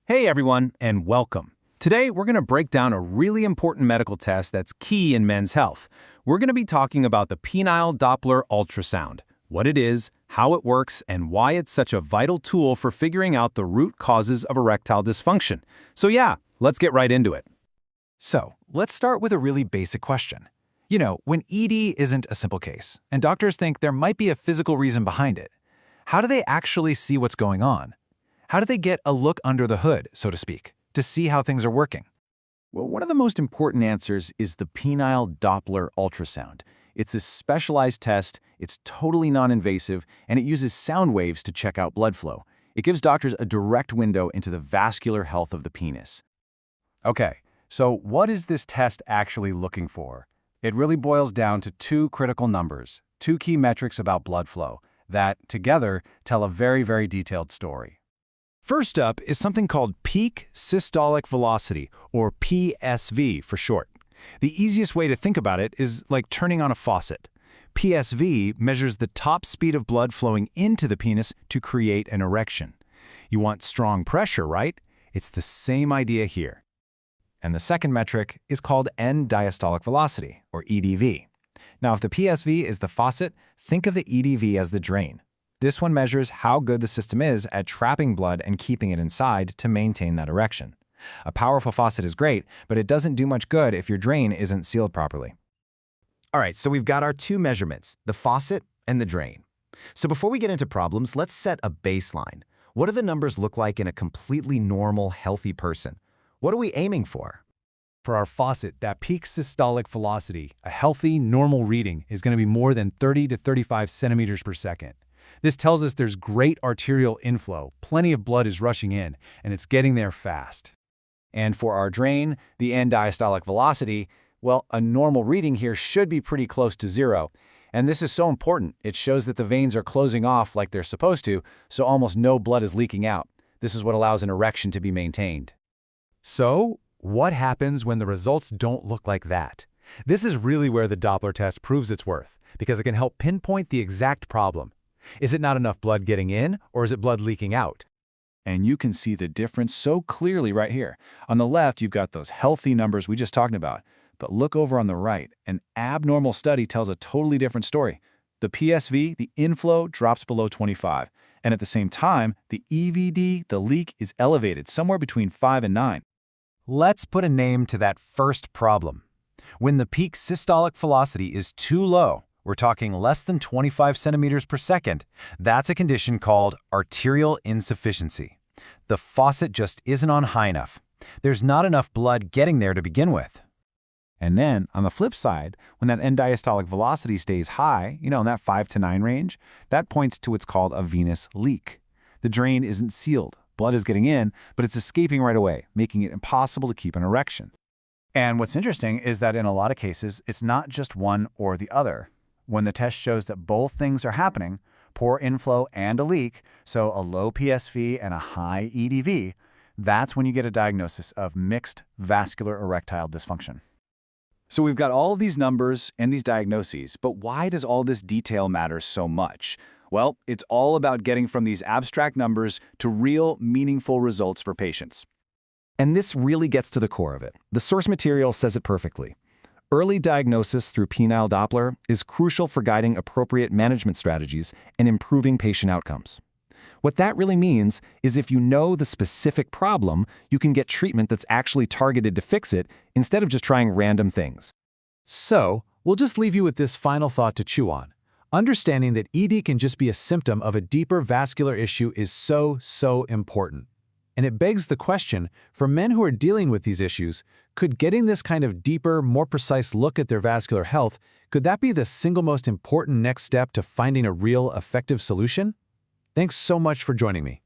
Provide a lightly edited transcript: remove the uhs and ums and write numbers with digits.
Hey everyone, and welcome. Today we're going to break down a really important medical test that's key in men's health. We're going to be talking about the Penile Doppler Ultrasound, what it is, how it works, and why it's such a vital tool for figuring out the root causes of erectile dysfunction. So yeah, let's get right into it. So, let's start with a really basic question. You know, when ED isn't a simple case, and doctors think there might be a physical reason behind it, how do they actually see what's going on? How do they get a look under the hood, so to speak, to see how things are working? Well, one of the most important answers is the Penile Doppler Ultrasound. It's a specialized test, it's totally non-invasive, and it uses sound waves to check out blood flow. It gives doctors a direct window into the vascular health of the penis. Okay, so what is this test actually looking for? It really boils down to two critical numbers, two key metrics about blood flow, that, together, tell a very detailed story. First up is something called peak systolic velocity, or PSV for short. The easiest way to think about it is like turning on a faucet. PSV measures the top speed of blood flowing into the penis to create an erection. You want strong pressure, right? It's the same idea here. And the second metric is called end diastolic velocity, or EDV. Now, if the PSV is the faucet, think of the EDV as the drain. This one measures how good the system is at trapping blood and keeping it inside to maintain that erection. A powerful faucet is great, but it doesn't do much good if your drain isn't sealed properly. All right, so we've got our two measurements, the faucet and the drain. So before we get into problems, let's set a baseline. What do the numbers look like in a completely normal, healthy person? What are we aiming for? For our faucet, that peak systolic velocity, a healthy, normal reading, is going to be more than 30 to 35 centimeters per second. This tells us there's great arterial inflow, plenty of blood is rushing in, and it's getting there fast. And for our drain, the end diastolic velocity, well, a normal reading here should be pretty close to zero. And this is so important. It shows that the veins are closing off like they're supposed to, so almost no blood is leaking out. This is what allows an erection to be maintained. So, what happens when the results don't look like that? This is really where the Doppler test proves its worth, because it can help pinpoint the exact problem. Is it not enough blood getting in, or is it blood leaking out? And you can see the difference so clearly right here. On the left, you've got those healthy numbers we just talked about. But look over on the right. An abnormal study tells a totally different story. The PSV, the inflow, drops below 25. And at the same time, the EVD, the leak, is elevated, somewhere between 5 and 9. Let's put a name to that first problem. When the peak systolic velocity is too low, we're talking less than 25 centimeters per second, that's a condition called arterial insufficiency. The faucet just isn't on high enough. There's not enough blood getting there to begin with. And then, on the flip side, when that end diastolic velocity stays high, in that 5 to 9 range, that points to what's called a venous leak. The drain isn't sealed. Blood is getting in, but it's escaping right away, making it impossible to keep an erection. And what's interesting is that in a lot of cases, it's not just one or the other. When the test shows that both things are happening, poor inflow and a leak, so a low PSV and a high EDV, that's when you get a diagnosis of mixed vascular erectile dysfunction. So we've got all of these numbers and these diagnoses, but why does all this detail matter so much? Well, it's all about getting from these abstract numbers to real, meaningful results for patients. And this really gets to the core of it. The source material says it perfectly. Early diagnosis through penile Doppler is crucial for guiding appropriate management strategies and improving patient outcomes. What that really means is if you know the specific problem, you can get treatment that's actually targeted to fix it instead of just trying random things. So, we'll just leave you with this final thought to chew on. Understanding that ED can just be a symptom of a deeper vascular issue is so important. And it begs the question, for men who are dealing with these issues, could getting this kind of deeper, more precise look at their vascular health, could that be the single most important next step to finding a real, effective solution? Thanks so much for joining me.